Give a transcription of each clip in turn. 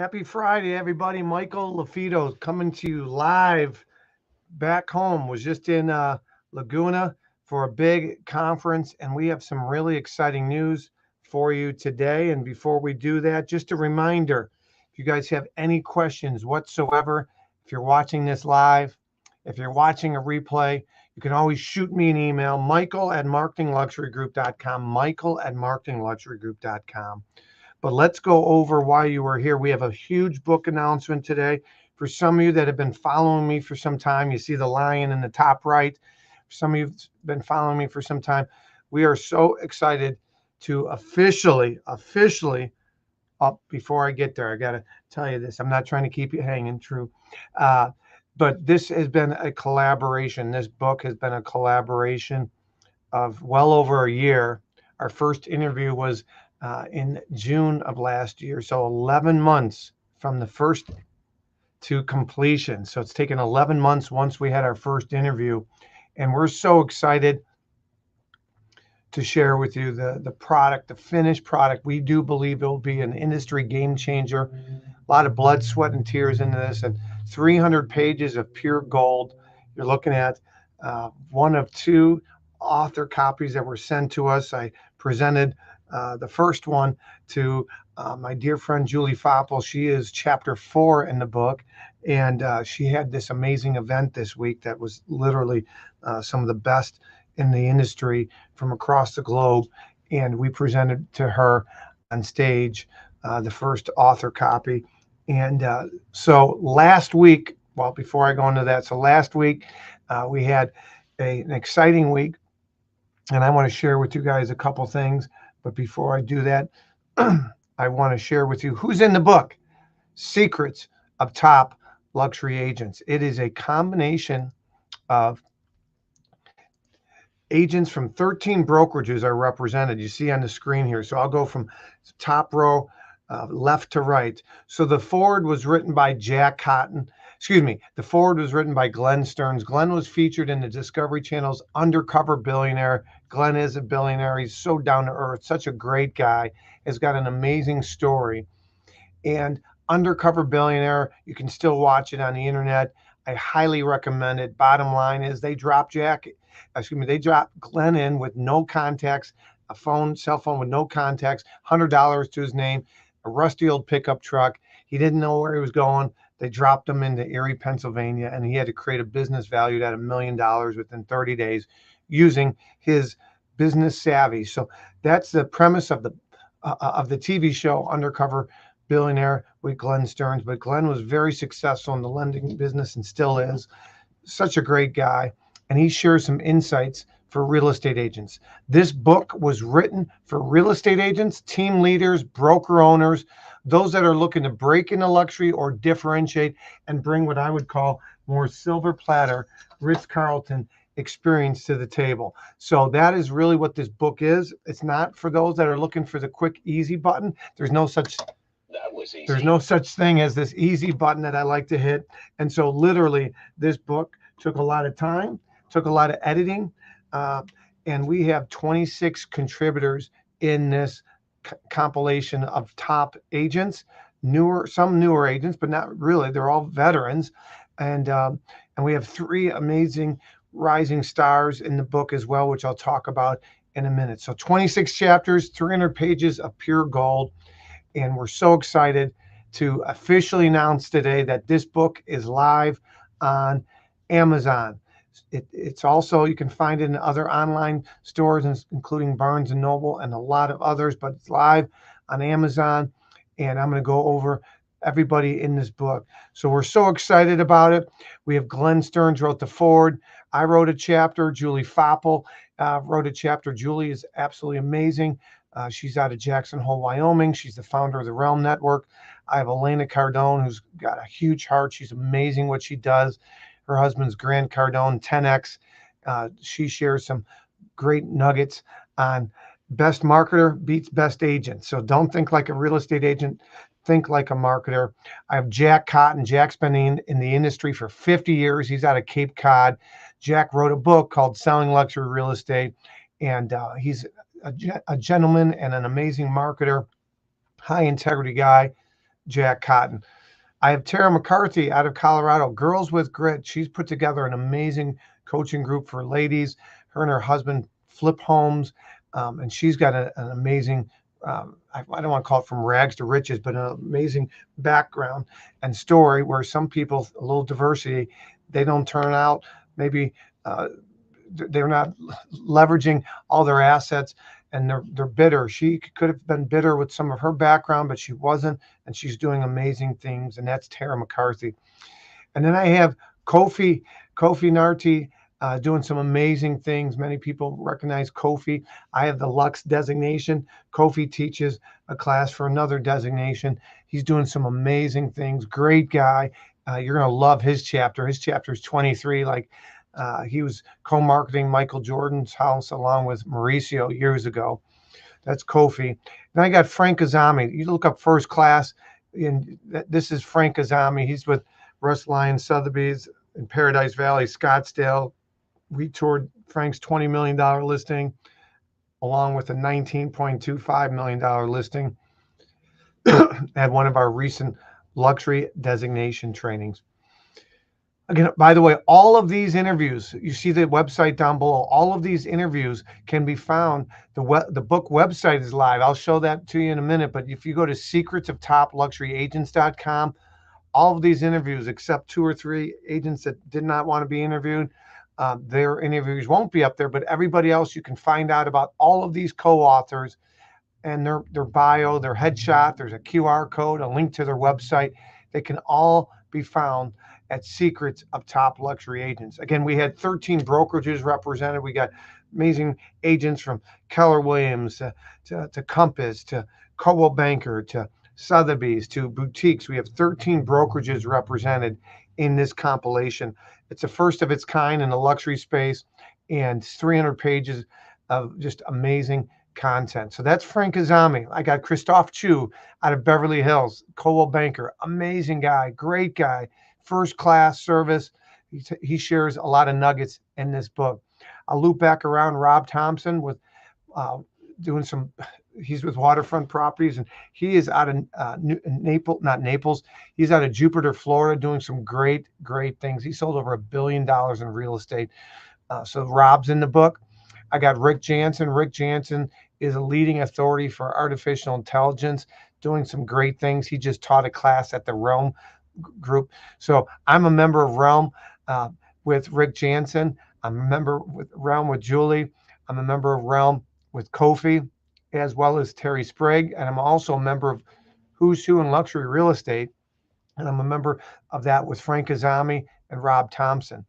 Happy Friday, everybody. Michael LaFido coming to you live back home. Was just in Laguna for a big conference, and we have some really exciting news for you today. And before we do that, just a reminder, if you guys have any questions whatsoever, if you're watching this live, if you're watching a replay, you can always shoot me an email, michael@marketingluxurygroup.com, michael@marketingluxurygroup.com. But let's go over why you were here. We have a huge book announcement today. For some of you that have been following me for some time, you see the lion in the top right. For some of you who've been following me for some time, we are so excited to officially, before I get there, I got to tell you this. I'm not trying to keep you hanging, true. But this has been a collaboration. This book has been a collaboration of well over a year. Our first interview was in June of last year. So 11 months from the first to completion. So it's taken 11 months once we had our first interview. And we're so excited to share with you the product, the finished product. We do believe it will be an industry game changer. A lot of blood, sweat, and tears into this, and 300 pages of pure gold. You're looking at one of two author copies that were sent to us. I presented the first one to my dear friend Julie Foppel. She is chapter 4 in the book, and she had this amazing event this week that was literally some of the best in the industry from across the globe, and we presented to her on stage the first author copy. And so last week, well, before I go into that, so last week we had an exciting week, and I want to share with you guys a couple things. But before I do that, I want to share with you who's in the book, Secrets of Top Luxury Agents. It is a combination of agents from 13 brokerages are represented. You see on the screen here. So I'll go from top row left to right. So the foreword was written by Jack Cotton. The foreword was written by Glenn Stearns. Glenn was featured in the Discovery Channel's Undercover Billionaire. Glenn is a billionaire. He's so down to earth, such a great guy. Has got an amazing story. And Undercover Billionaire, you can still watch it on the internet. I highly recommend it. Bottom line is they dropped Glenn in with no contacts, cell phone with no contacts, $100 to his name, a rusty old pickup truck. He didn't know where he was going. They dropped him into Erie, Pennsylvania, and he had to create a business valued at $1 million within 30 days using his business savvy. So that's the premise of the TV show Undercover Billionaire with Glenn Stearns. But Glenn was very successful in the lending business and still is. Such a great guy. And he shares some insights for real estate agents. This book was written for real estate agents, team leaders, broker owners, those that are looking to break into luxury or differentiate and bring what I would call more silver platter, Ritz-Carlton experience to the table. So that is really what this book is. It's not for those that are looking for the quick, easy button. There's no such thing as this easy button that I like to hit. And so literally this book took a lot of time, took a lot of editing, and we have 26 contributors in this compilation of top agents, some newer agents, but not really. They're all veterans, and we have 3 amazing rising stars in the book as well, which I'll talk about in a minute. So 26 chapters, 300 pages of pure gold, and we're so excited to officially announce today that this book is live on Amazon. It's also, you can find it in other online stores, including Barnes and Noble and a lot of others, but it's live on Amazon. And I'm going to go over everybody in this book. So we're so excited about it. We have Glenn Stearns wrote the foreword. I wrote a chapter. Julie Foppel wrote a chapter. Julie is absolutely amazing. She's out of Jackson Hole, Wyoming. She's the founder of the Realm Network. I have Elena Cardone, who's got a huge heart. She's amazing what she does. Her husband's Grant Cardone, 10X. She shares some great nuggets on best marketer beats best agent. So don't think like a real estate agent. Think like a marketer. I have Jack Cotton. Jack's been in the industry for 50 years. He's out of Cape Cod. Jack wrote a book called Selling Luxury Real Estate, and he's a gentleman and an amazing marketer, high integrity guy. Jack Cotton. I have Tara McCarthy out of Colorado, Girls with Grit. She's put together an amazing coaching group for ladies. Her and her husband flip homes, and she's got an amazing, I don't want to call it from rags to riches, but an amazing background and story where some people, a little diversity, they don't turn out maybe they're not leveraging all their assets, and they're bitter. She could have been bitter with some of her background, but she wasn't, and she's doing amazing things. And that's Tara McCarthy. And then I have Kofi Narti doing some amazing things. Many people recognize Kofi. I have the Lux designation. Kofi teaches a class for another designation. He's doing some amazing things. Great guy. You're going to love his chapter. His chapter is 23. He was co-marketing Michael Jordan's house along with Mauricio years ago. That's Kofi. Then I got Frank Azami. You look up First Class, and this is Frank Azami. He's with Russ Lyon Sotheby's in Paradise Valley, Scottsdale. We toured Frank's $20 million listing along with a $19.25 million listing at one of our recent luxury designation trainings. Again, by the way, all of these interviews, you see the website down below, all of these interviews can be found. The book website is live. I'll show that to you in a minute. But if you go to secretsofTopLuxuryAgents.com, all of these interviews, except 2 or 3 agents that did not want to be interviewed, their interviews won't be up there. But everybody else, you can find out about all of these co-authors and their bio, their headshot. There's a QR code, a link to their website. They can all be found at Secrets of Top Luxury Agents. Again, we had 13 brokerages represented. We got amazing agents from Keller Williams to Compass to Coldwell Banker to Sotheby's to boutiques. We have 13 brokerages represented in this compilation. It's the first of its kind in the luxury space, and 300 pages of just amazing content. So that's Frank Azami. I got Christophe Chu out of Beverly Hills, Coldwell Banker, amazing guy, great guy, first class service. He shares a lot of nuggets in this book. I'll loop back around Rob Thompson with doing some. He's with Waterfront Properties, and he is out of Naples. He's out of Jupiter, Florida, doing some great things. He sold over $1 billion in real estate. So Rob's in the book. I got Rick Jansen. Rick Jansen is a leading authority for artificial intelligence, doing some great things. He just taught a class at the Realm group. So I'm a member of Realm with Rick Jansen. I'm a member with Realm with Julie. I'm a member of Realm with Kofi, as well as Terry Sprague. And I'm also a member of Who's Who in Luxury Real Estate. And I'm a member of that with Frank Azami and Rob Thompson.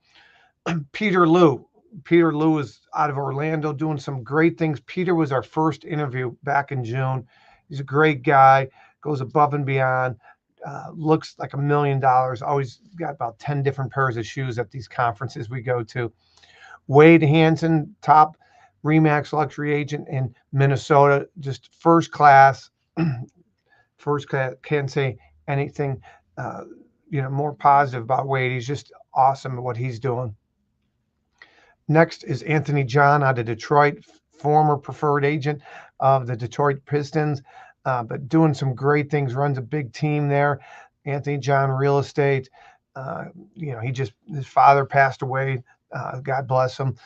Peter Liu is out of Orlando doing some great things. Peter was our first interview back in June. He's a great guy, goes above and beyond, looks like $1 million, always got about 10 different pairs of shoes at these conferences we go to. Wade Hansen, top RE/MAX luxury agent in Minnesota, just first class. Can't say anything more positive about Wade. He's just awesome at what he's doing. Next is Anthony John out of Detroit, former preferred agent of the Detroit Pistons, but doing some great things, runs a big team there. Anthony John Real Estate. His father passed away. God bless him.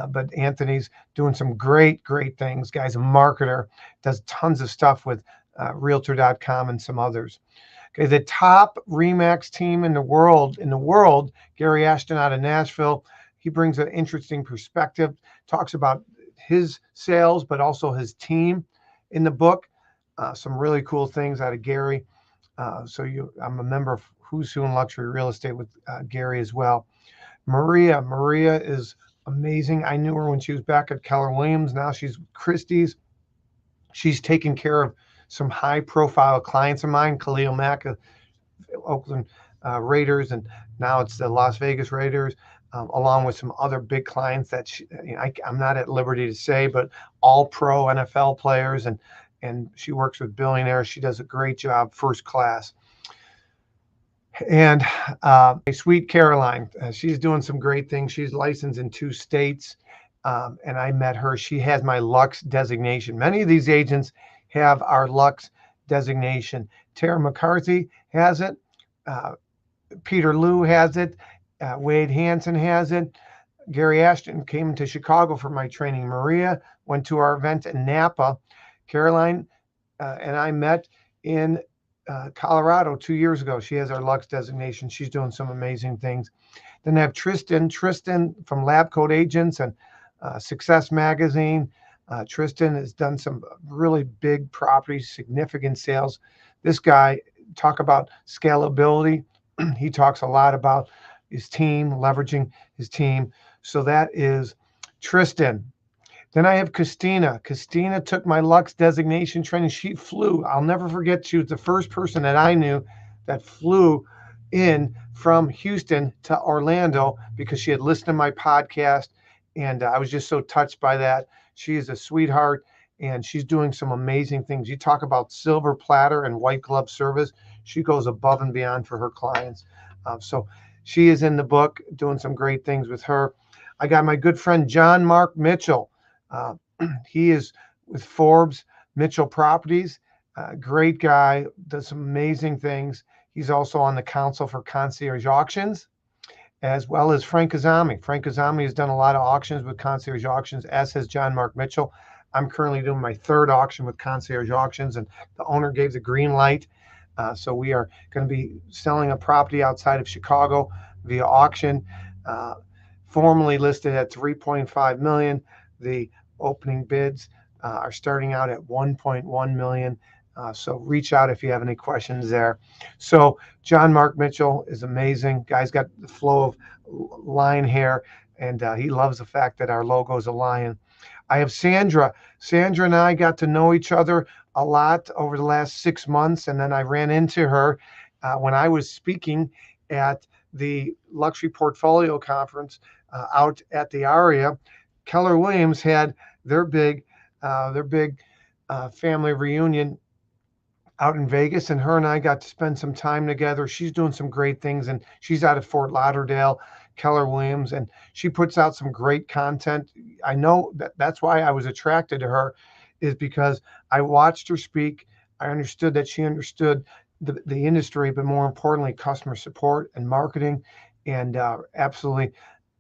But Anthony's doing some great things. Guy's a marketer, does tons of stuff with Realtor.com and some others. Okay, the top RE/MAX team in the world, Gary Ashton out of Nashville. He brings an interesting perspective, talks about his sales, but also his team in the book. Some really cool things out of Gary. I'm a member of Who's Who in Luxury Real Estate with Gary as well. Maria is amazing. I knew her when she was back at Keller Williams. Now she's Christie's. She's taking care of some high-profile clients of mine, Khalil Mack, Oakland Raiders, and now it's the Las Vegas Raiders. Along with some other big clients that I'm not at liberty to say, but all pro NFL players, and she works with billionaires. She does a great job, first class. And Sweet Caroline, she's doing some great things. She's licensed in 2 states, and I met her. She has my Lux designation. Many of these agents have our Lux designation. Tara McCarthy has it. Peter Liu has it. Wade Hansen has it. Gary Ashton came to Chicago for my training. Maria went to our event in Napa. Caroline and I met in Colorado 2 years ago. She has our Lux designation. She's doing some amazing things. Then I have Tristan from Lab Coat Agents and Success Magazine. Tristan has done some really big properties, significant sales. This guy, talk about scalability. He talks a lot about his team, leveraging his team. So that is Tristan. Then I have Christina. Christina took my Lux designation training. She flew. I'll never forget. She was the first person that I knew that flew in from Houston to Orlando because she had listened to my podcast. And I was just so touched by that. She is a sweetheart and she's doing some amazing things. You talk about silver platter and white glove service. She goes above and beyond for her clients. So she is in the book doing some great things with her. I got my good friend, John Mark Mitchell. He is with Forbes Mitchell Properties. Great guy, does some amazing things. He's also on the Council for Concierge Auctions, as well as Frank Azami. Frank Azami has done a lot of auctions with Concierge Auctions, as has John Mark Mitchell. I'm currently doing my third auction with Concierge Auctions, and the owner gave the green light. So we are going to be selling a property outside of Chicago via auction, formally listed at $3.5 million. The opening bids are starting out at $1.1 million. So reach out if you have any questions there. So John Mark Mitchell is amazing. Guy's got the flow of lion hair, and he loves the fact that our logo is a lion. I have Sandra. Sandra and I got to know each other a lot over the last 6 months, and then I ran into her when I was speaking at the Luxury Portfolio Conference out at the Aria. Keller Williams had their big family reunion out in Vegas, and her and I got to spend some time together. She's doing some great things, and she's out of Fort Lauderdale, Keller Williams, and she puts out some great content. I know that's why I was attracted to her, is because I watched her speak. I understood that she understood the industry, but more importantly, customer support and marketing, and absolutely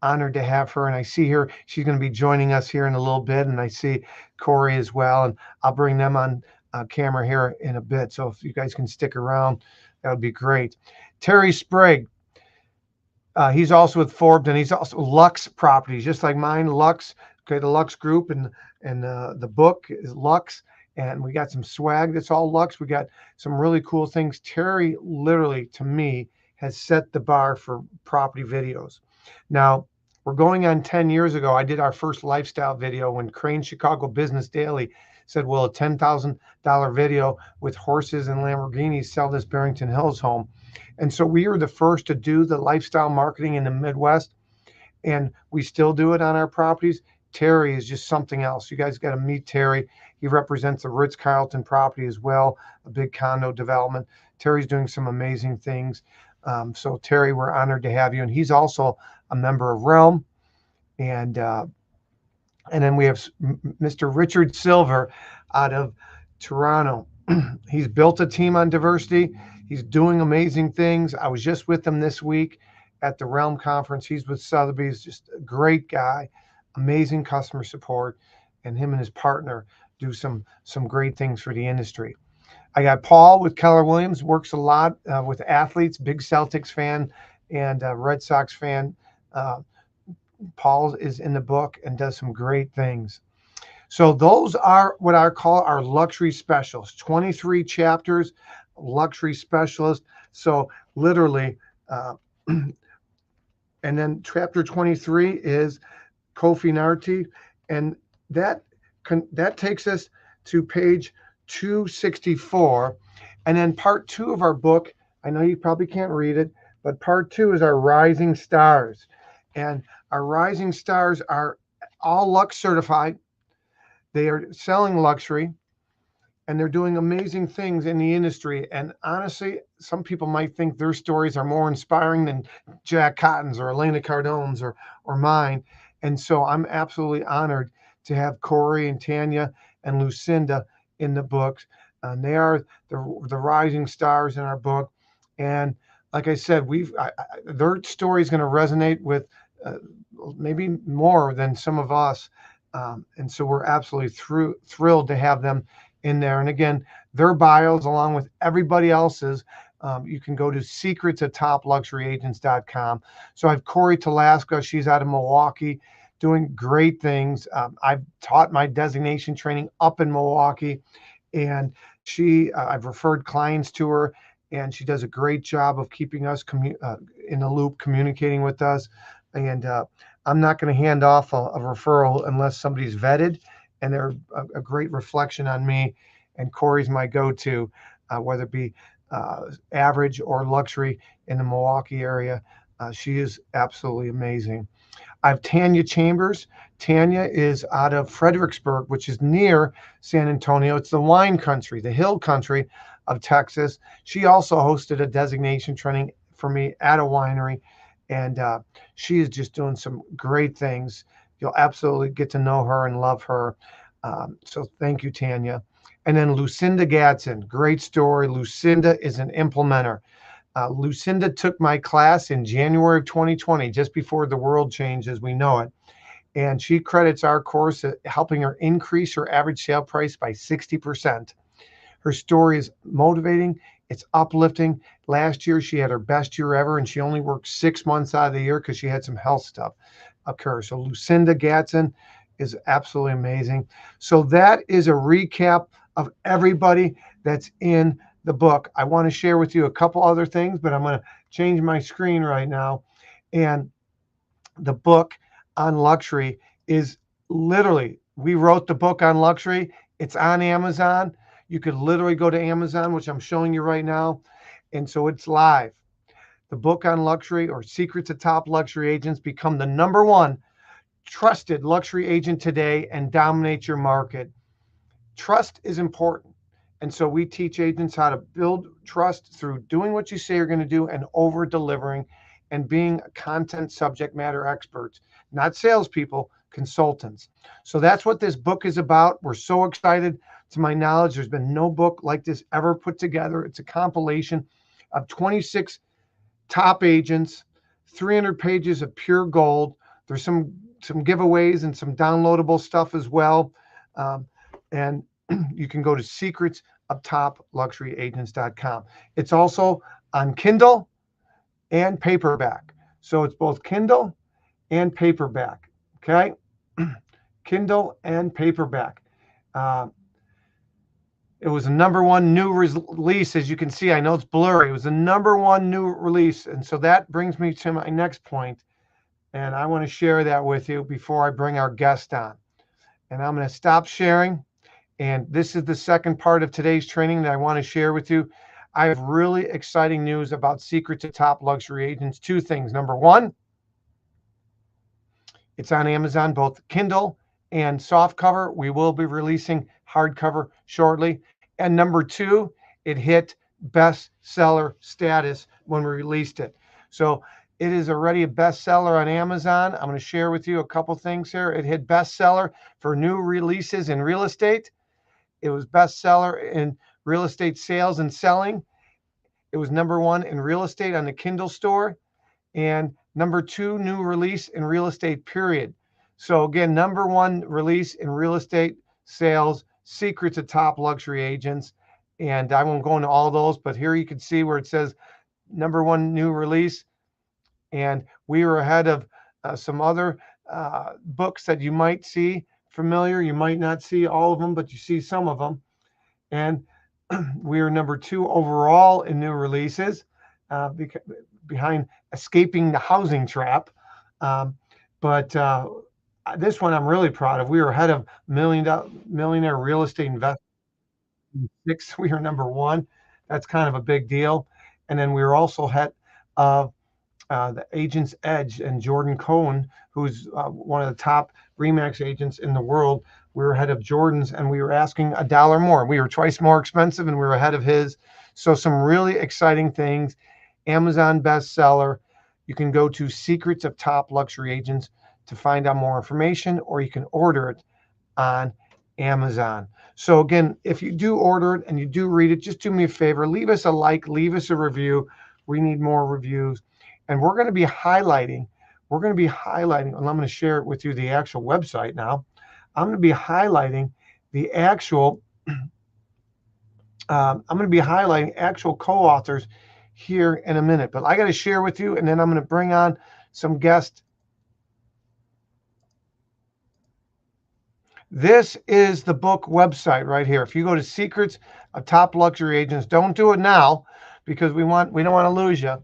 honored to have her. And I see her, she's going to be joining us here in a little bit, and I see Corey as well, and I'll bring them on camera here in a bit. So if you guys can stick around, that would be great. Terry Sprague, he's also with Forbes, and he's also Lux Properties, just like mine. Lux, okay, the Lux Group, and the book is Lux, and we got some swag that's all Lux. We got some really cool things. Terry, literally, to me, has set the bar for property videos. Now, we're going on 10 years ago. I did our first lifestyle video when Crane Chicago Business Daily said, will a $10,000 video with horses and Lamborghinis sell this Barrington Hills home? And so we were the first to do the lifestyle marketing in the Midwest, and we still do it on our properties. Terry is just something else. You guys got to meet Terry. He represents the Ritz-Carlton property as well, a big condo development. Terry's doing some amazing things. So Terry, we're honored to have you. And he's also a member of Realm. And then we have Mr. Richard Silver out of Toronto. He's built a team on diversity. He's doing amazing things. I was just with him this week at the Realm Conference. He's with Sotheby's, just a great guy, amazing customer support, and him and his partner do some great things for the industry. I got Paul with Keller Williams, works a lot with athletes, big Celtics fan and Red Sox fan. Paul is in the book and does some great things. So those are what I call our luxury specials, 23 chapters, luxury specialist. So literally, and then chapter 23 is Kofi Narti, and that takes us to page 264. And then part 2 of our book, I know you probably can't read it, but part 2 is our Rising Stars. And our Rising Stars are all Lux certified. They are selling luxury, and they're doing amazing things in the industry. And honestly, some people might think their stories are more inspiring than Jack Cotton's or Elena Cardone's or mine. And so I'm absolutely honored to have Corey and Tanya and Lucinda in the books. and they are the rising stars in our book. And like I said, their story is going to resonate with maybe more than some of us. And so we're absolutely thrilled to have them in there. And again, their bios, along with everybody else's, you can go to secretsofTopLuxuryAgents.com. So I have Corey Talaska. She's out of Milwaukee doing great things. I've taught my designation training up in Milwaukee, and I've referred clients to her, and she does a great job of keeping us in the loop, communicating with us. And I'm not going to hand off a referral unless somebody's vetted, and they're a great reflection on me. And Corey's my go-to, whether it be average or luxury in the Milwaukee area. She is absolutely amazing. I have Tanya Chambers. Tanya is out of Fredericksburg, which is near San Antonio. It's the wine country, the hill country of Texas. She also hosted a designation training for me at a winery, and she is just doing some great things. You'll absolutely get to know her and love her. So thank you, Tanya. And then Lucinda Gadsden, great story. Lucinda is an implementer. Lucinda took my class in January of 2020, just before the world changed as we know it. And she credits our course at helping her increase her average sale price by 60%. Her story is motivating. It's uplifting. Last year, she had her best year ever, and she only worked 6 months out of the year because she had some health stuff occur. So Lucinda Gadsden is absolutely amazing. So that is a recap of everybody that's in the book. I want to share with you a couple other things, but I'm going to change my screen right now. And the book on luxury is literally, we wrote the book on luxury. It's on Amazon. You could literally go to Amazon, which I'm showing you right now. And so it's live. The book on luxury, or Secrets of Top Luxury Agents. Become the #1 trusted luxury agent today and dominate your market. Trust is important. And so we teach agents how to build trust through doing what you say you're going to do and over delivering and being content subject matter experts, not salespeople, consultants. So that's what this book is about. We're so excited. To my knowledge, there's been no book like this ever put together. It's a compilation of 26 top agents, 300 pages of pure gold. There's some giveaways and some downloadable stuff as well. And you can go to secretsofTopLuxuryAgents.com. It's also on Kindle and paperback. So it's both Kindle and paperback. Okay. Kindle and paperback. It was a #1 new release. As you can see, I know it's blurry. It was a #1 new release. And so that brings me to my next point. And I want to share that with you before I bring our guest on. And I'm going to stop sharing. And this is the second part of today's training that I want to share with you. I have really exciting news about Secrets of Top Luxury Agents. 2 things. #1, it's on Amazon, both Kindle and softcover. We will be releasing hardcover shortly. And #2, it hit bestseller status when we released it. So it is already a bestseller on Amazon. I'm going to share with you a couple things here. It hit bestseller for new releases in real estate. It was bestseller in real estate sales and selling. It was #1 in real estate on the Kindle store, and #2 new release in real estate, period. So again, #1 release in real estate sales, Secrets of Top Luxury Agents. And I won't go into all those, but here you can see where it says #1 new release. And we were ahead of some other books that you might see familiar. You might not see all of them, but you see some of them. And we are #2 overall in new releases, behind Escaping the Housing Trap. But this one I'm really proud of. We were ahead of Millionaire Real Estate Investor. We are #1. That's kind of a big deal. And then we were also ahead of the Agent's Edge and Jordan Cohen, who's one of the top RE/MAX agents in the world. We were ahead of Jordan's, and we were asking $1 more. We were twice more expensive, and we were ahead of his. So some really exciting things. Amazon bestseller. You can go to Secrets of Top Luxury Agents to find out more information, or you can order it on Amazon. So again, if you do order it and you do read it, just do me a favor, leave us a like, leave us a review. We need more reviews. And we're going to be highlighting, and I'm going to share it with you, the actual website now. I'm going to be highlighting the actual, I'm going to be highlighting actual co-authors here in a minute, but I got to share with you, and then I'm going to bring on some guests. This is the book website right here. If you go to Secrets of Top Luxury Agents, don't do it now because we don't want to lose you.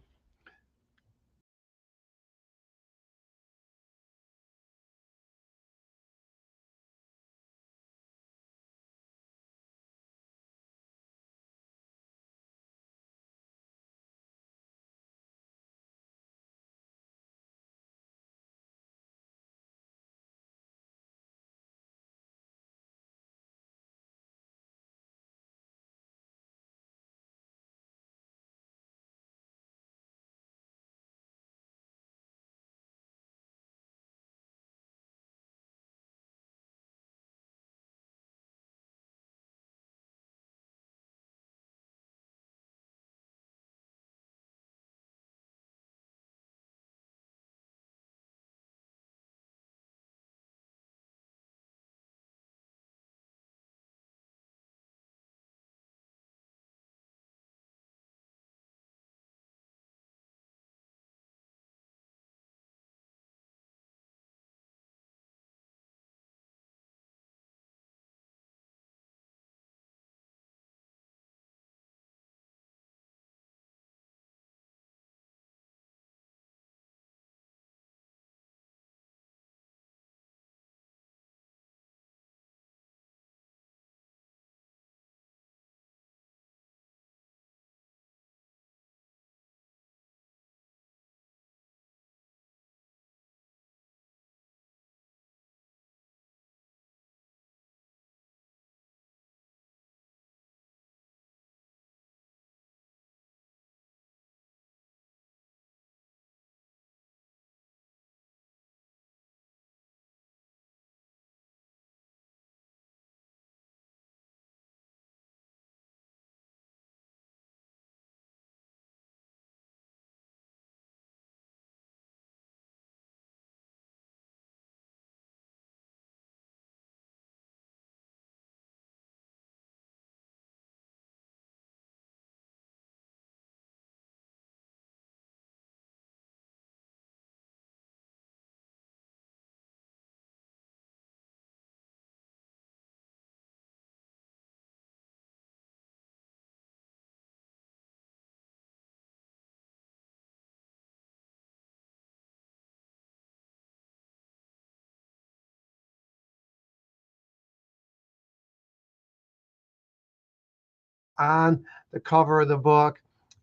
On the cover of the book.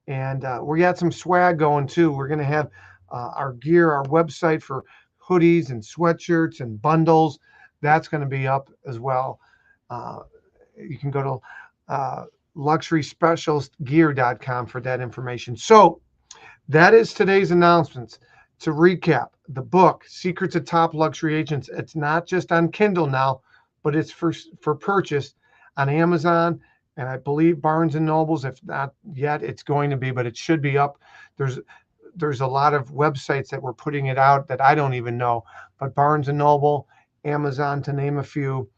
And we got some swag going too. We're going to have our gear, our website for hoodies and sweatshirts and bundles. That's going to be up as well. You can go to luxuryspecialistgear.com for that information. So that is today's announcements. To recap, the book, Secrets of Top Luxury Agents, it's not just on Kindle now, but it's for purchase on Amazon, and I believe Barnes and Nobles. If not yet, it's going to be, but it should be up. There's a lot of websites that were putting it out that I don't even know, but Barnes and Noble, Amazon, to name a few.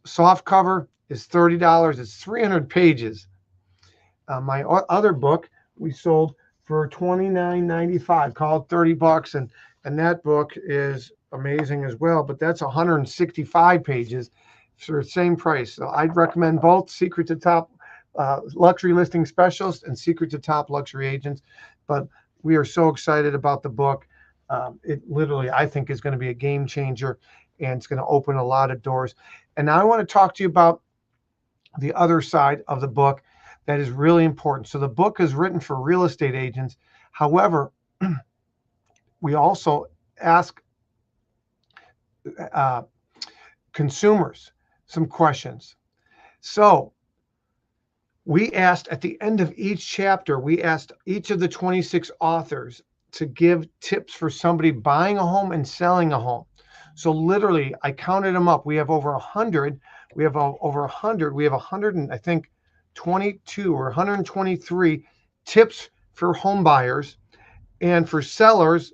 Soft cover is $30. It's 300 pages. My other book we sold for $29.95, called $30, and that book is amazing as well. But that's 165 pages for the same price. So I'd recommend both Secret to Top Luxury Listing Specialist and Secret to Top Luxury Agents. But we are so excited about the book. It literally, I think, is going to be a game changer, and it's going to open a lot of doors. And now I want to talk to you about the other side of the book that is really important. So the book is written for real estate agents. However, we also ask consumers some questions. So we asked at the end of each chapter, we asked each of the 26 authors to give tips for somebody buying a home and selling a home. So literally, I counted them up. We have over 100. We have over 100. We have 100 and I think 22 or 123 tips for home buyers. And for sellers,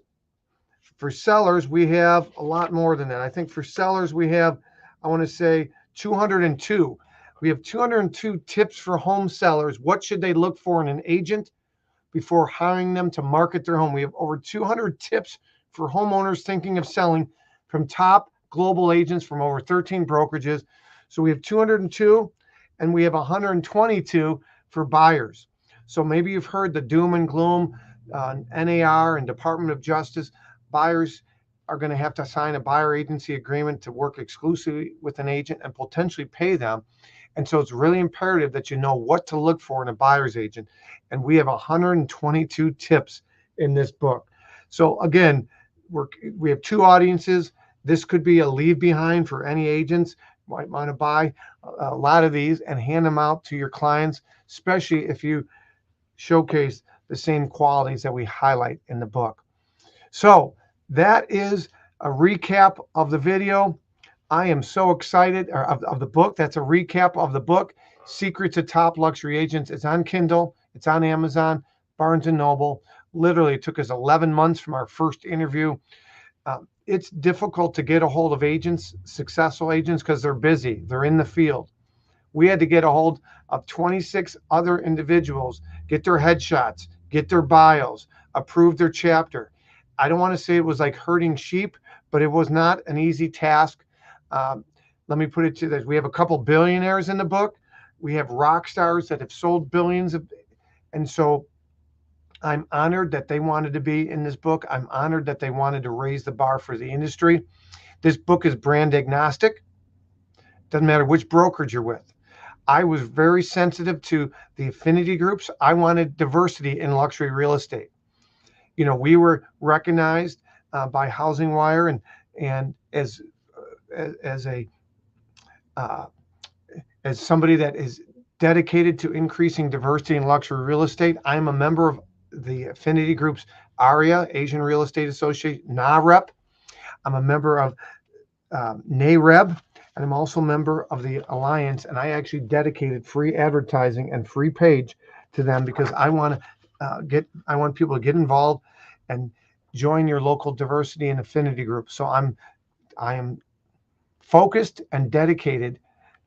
we have a lot more than that. I think for sellers, we have, I want to say 202. We have 202 tips for home sellers. What should they look for in an agent before hiring them to market their home? We have over 200 tips for homeowners thinking of selling from top global agents from over 13 brokerages. So we have 202 and we have 122 for buyers. So maybe you've heard the doom and gloom, NAR and Department of Justice. Buyers are going to have to sign a buyer agency agreement to work exclusively with an agent and potentially pay them. And so it's really imperative that you know what to look for in a buyer's agent. And we have 122 tips in this book. So again, we have two audiences. This could be a leave behind for any agents who might want to buy a lot of these and hand them out to your clients, especially if you showcase the same qualities that we highlight in the book. So that is a recap of the video. I am so excited of the book. That's a recap of the book, Secrets of Top Luxury Agents. It's on Kindle. It's on Amazon, Barnes & Noble. Literally, it took us 11 months from our first interview. It's difficult to get a hold of agents, successful agents, because they're busy. They're in the field. We had to get a hold of 26 other individuals, get their headshots, get their bios, approve their chapter. I don't want to say it was like herding sheep, but it was not an easy task. Let me put it to this. We have a couple billionaires in the book. We have rock stars that have sold billions and so I'm honored that they wanted to be in this book. I'm honored that they wanted to raise the bar for the industry. This book is brand agnostic. Doesn't matter which brokerage you're with. I was very sensitive to the affinity groups. I wanted diversity in luxury real estate. You know, we were recognized by Housing Wire and as somebody that is dedicated to increasing diversity in luxury real estate. I'm a member of the affinity groups ARIA, Asian Real Estate Association, NAREP. I'm a member of NAREB, and I'm also a member of the Alliance, and I actually dedicated free advertising and free page to them because I want people to get involved and join your local diversity and affinity group. So I am focused and dedicated.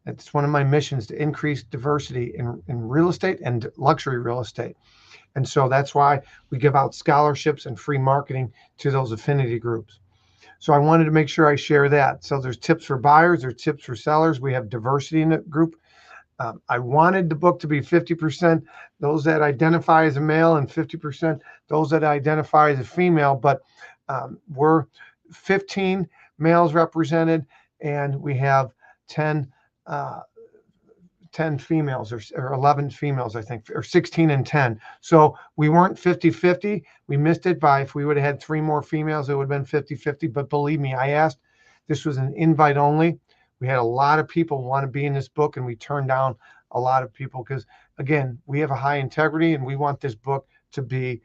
It's one of my missions to increase diversity in real estate and luxury real estate. And so that's why we give out scholarships and free marketing to those affinity groups. So I wanted to make sure I share that. So there's tips for buyers, there's tips for sellers. We have diversity in the group. I wanted the book to be 50% those that identify as a male and 50% those that identify as a female, but we're 15 males represented and we have 10 females or 11 females, I think, or 16 and 10. So we weren't 50-50. We missed it by, if we would have had 3 more females, it would have been 50-50. But believe me, I asked, this was an invite only. We had a lot of people want to be in this book and we turned down a lot of people because, again, we have a high integrity and we want this book to be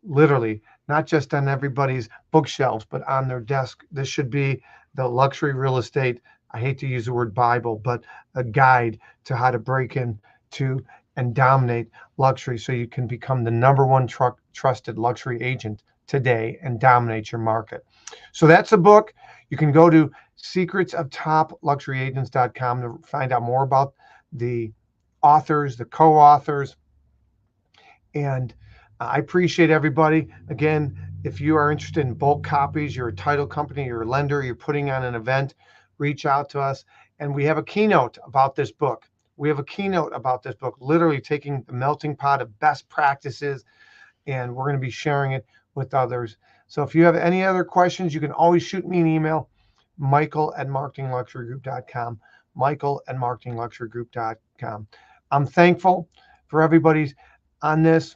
literally not just on everybody's bookshelves, but on their desk. This should be the luxury real estate, I hate to use the word Bible, but a guide to how to break into and dominate luxury so you can become the #1 trusted luxury agent today and dominate your market. So that's the book. You can go to secretsoftopluxuryagents.com to find out more about the authors, the co-authors. And I appreciate everybody. Again, if you are interested in bulk copies, you're a title company, you're a lender, you're putting on an event, reach out to us. And we have a keynote about this book. Literally taking the melting pot of best practices, and we're going to be sharing it with others. So if you have any other questions, you can always shoot me an email, michael@marketingluxurygroup.com, michael@marketingluxurygroup.com. I'm thankful for everybody's on this.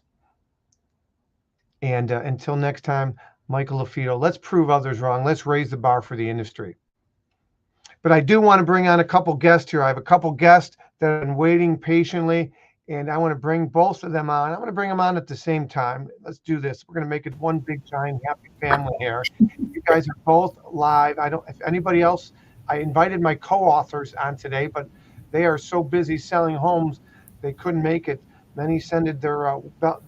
And until next time, Michael LaFido, let's prove others wrong. Let's raise the bar for the industry. But I do want to bring on a couple guests here. I have a couple guests that have been waiting patiently, and I want to bring both of them on. I'm going to bring them on at the same time. Let's do this. We're going to make it one big giant happy family here. You guys are both live. I don't. If anybody else, I invited my co-authors on today, but they are so busy selling homes they couldn't make it. Many sended their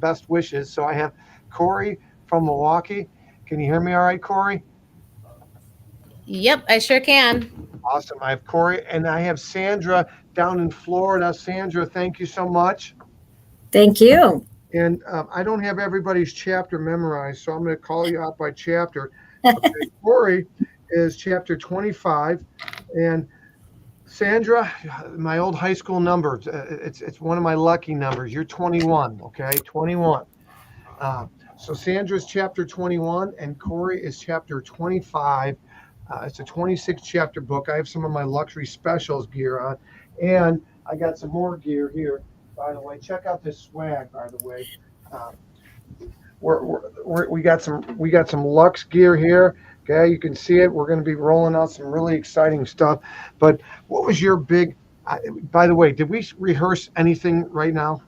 best wishes. So I have Corey from Milwaukee. Can you hear me all right, Corey? Yep, I sure can. Awesome. I have Corey and I have Sandra down in Florida. Sandra, thank you so much. Thank you. And I don't have everybody's chapter memorized, so I'm going to call you out by chapter. Okay, Corey is chapter 25, and Sandra, my old high school number. It's one of my lucky numbers. You're 21. Okay, 21. Uh, so Sandra's chapter 21, and Corey is chapter 25. It's a 26 chapter book. I have some of my luxury specials gear on, and I got some more gear here. By the way, check out this swag. By the way, uh, we got some Lux gear here. Okay, you can see it. We're going to be rolling out some really exciting stuff. But what was your big? By the way, did we rehearse anything right now?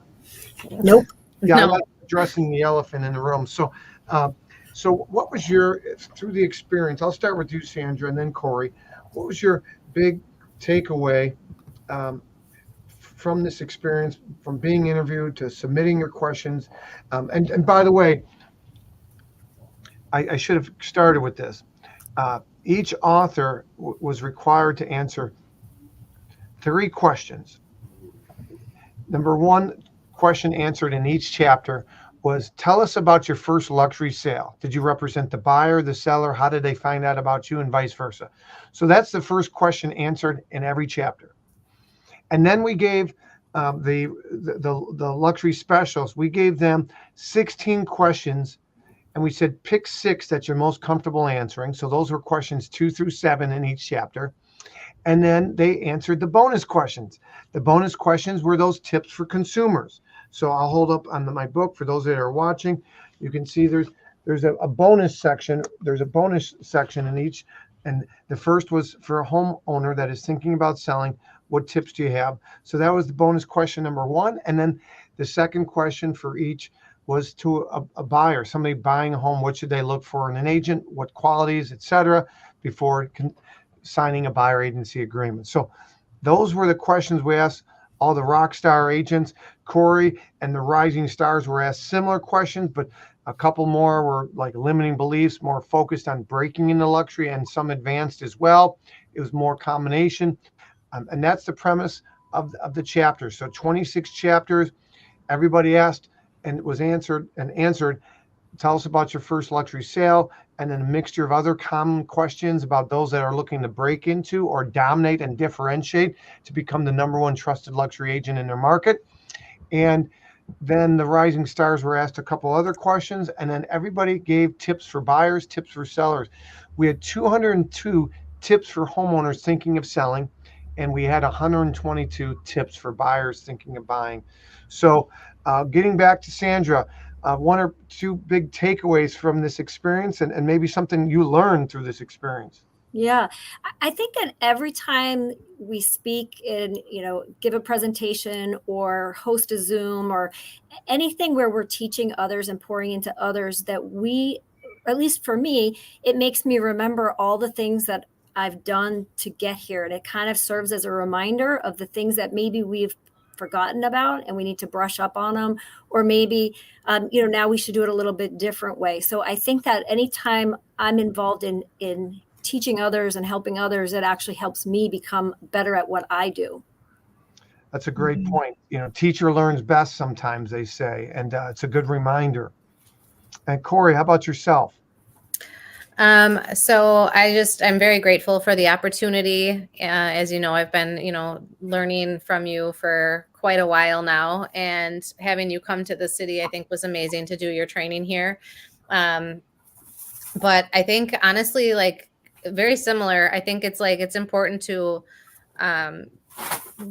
Nope. Yeah, I No. like addressing the elephant in the room. Uh, so what was your through the experience? I'll start with you, Sandra, and then Corey. What was your big takeaway um, from this experience, from being interviewed to submitting your questions? And by the way, I should have started with this. Each author was required to answer three questions. Number one question answered in each chapter was, tell us about your first luxury sale. Did you represent the buyer, the seller? How did they find out about you, and vice versa? So that's the first question answered in every chapter. And then we gave the luxury specials. We gave them 16 questions, and we said pick six that you're most comfortable answering. So those were questions 2 through 7 in each chapter. And then they answered the bonus questions. The bonus questions were those tips for consumers. So I'll hold up on my book for those that are watching. You can see there's a bonus section. There's a bonus section in each. And the first was for a homeowner that is thinking about selling. What tips do you have? So that was the bonus question number one. And then the second question for each was to a buyer, somebody buying a home. What should they look for in an agent? What qualities, etc., before signing a buyer agency agreement. So those were the questions we asked all the rock star agents. Corey and the rising stars were asked similar questions, but a couple more were like limiting beliefs, more focused on breaking into luxury, and some advanced as well. It was more combination. And that's the premise of the chapters. So 26 chapters, everybody asked and it was answered and answered. Tell us about your first luxury sale, and then a mixture of other common questions about those that are looking to break into or dominate and differentiate to become the number one trusted luxury agent in their market. And then the rising stars were asked a couple other questions, and then everybody gave tips for buyers, tips for sellers. We had 202 tips for homeowners thinking of selling, and we had 122 tips for buyers thinking of buying. So, getting back to Sandra, one or two big takeaways from this experience, and maybe something you learned through this experience. Yeah. I think that every time we speak and, give a presentation or host a Zoom or anything where we're teaching others and pouring into others, that we, at least for me, it makes me remember all the things that I've done to get here. And it kind of serves as a reminder of the things that maybe we've forgotten about and we need to brush up on them, or maybe now we should do it a little bit different way. So I think that anytime I'm involved in teaching others and helping others, it actually helps me become better at what I do. That's a great point. Teacher learns best sometimes, they say, and it's a good reminder. And Corey, how about yourself? So I'm very grateful for the opportunity. As you know, I've been, learning from you for quite a while now, and having you come to the city, I think was amazing to do your training here. But I think honestly, like very similar, I think it's important to,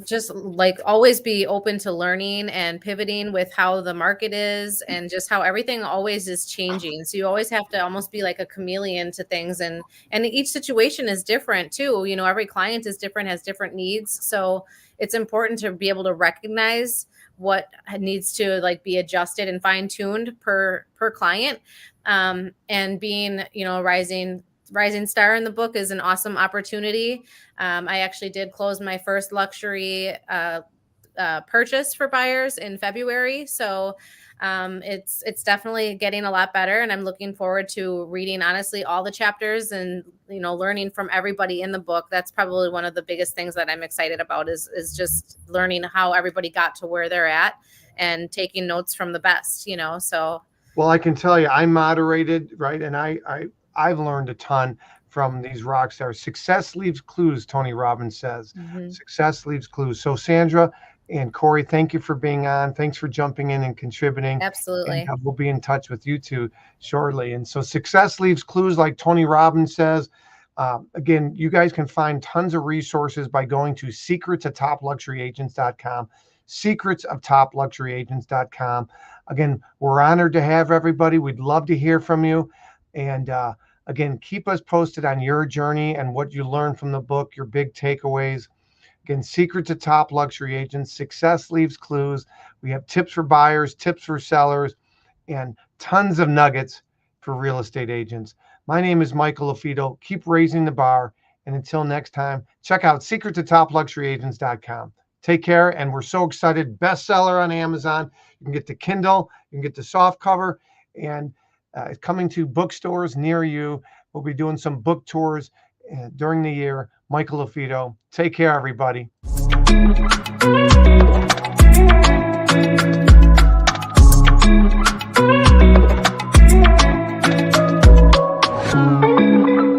just like always be open to learning and pivoting with how the market is and just how everything always is changing. So you always have to almost be like a chameleon to things, and each situation is different too. Every client is different, has different needs. So it's important to be able to recognize what needs to like be adjusted and fine tuned per client. And being, rising star in the book is an awesome opportunity. I actually did close my first luxury purchase for buyers in February. So it's definitely getting a lot better, and I'm looking forward to reading, honestly, all the chapters and, learning from everybody in the book. That's probably one of the biggest things that I'm excited about is just learning how everybody got to where they're at and taking notes from the best, so. Well, I can tell you, I moderated, right? And I've learned a ton from these rock stars. Success leaves clues, Tony Robbins says. Mm-hmm. Success leaves clues. So Sandra and Corey, thank you for being on. Thanks for jumping in and contributing. Absolutely. And we'll be in touch with you two shortly. And so success leaves clues, like Tony Robbins says. Again, you guys can find tons of resources by going to secretsofTopLuxuryAgents.com, secretsofTopLuxuryAgents.com. Again, we're honored to have everybody. We'd love to hear from you. And again, keep us posted on your journey and what you learned from the book, your big takeaways. Again, Secrets of Top Luxury Agents, Success Leaves Clues. We have tips for buyers, tips for sellers, and tons of nuggets for real estate agents. My name is Michael Lafito. Keep raising the bar. And until next time, check out secretsofTopLuxuryAgents.com. Take care. And we're so excited. Bestseller on Amazon. You can get the Kindle. You can get the soft cover. And it's coming to bookstores near you. We'll be doing some book tours during the year. Michael Lafito. Take care, everybody.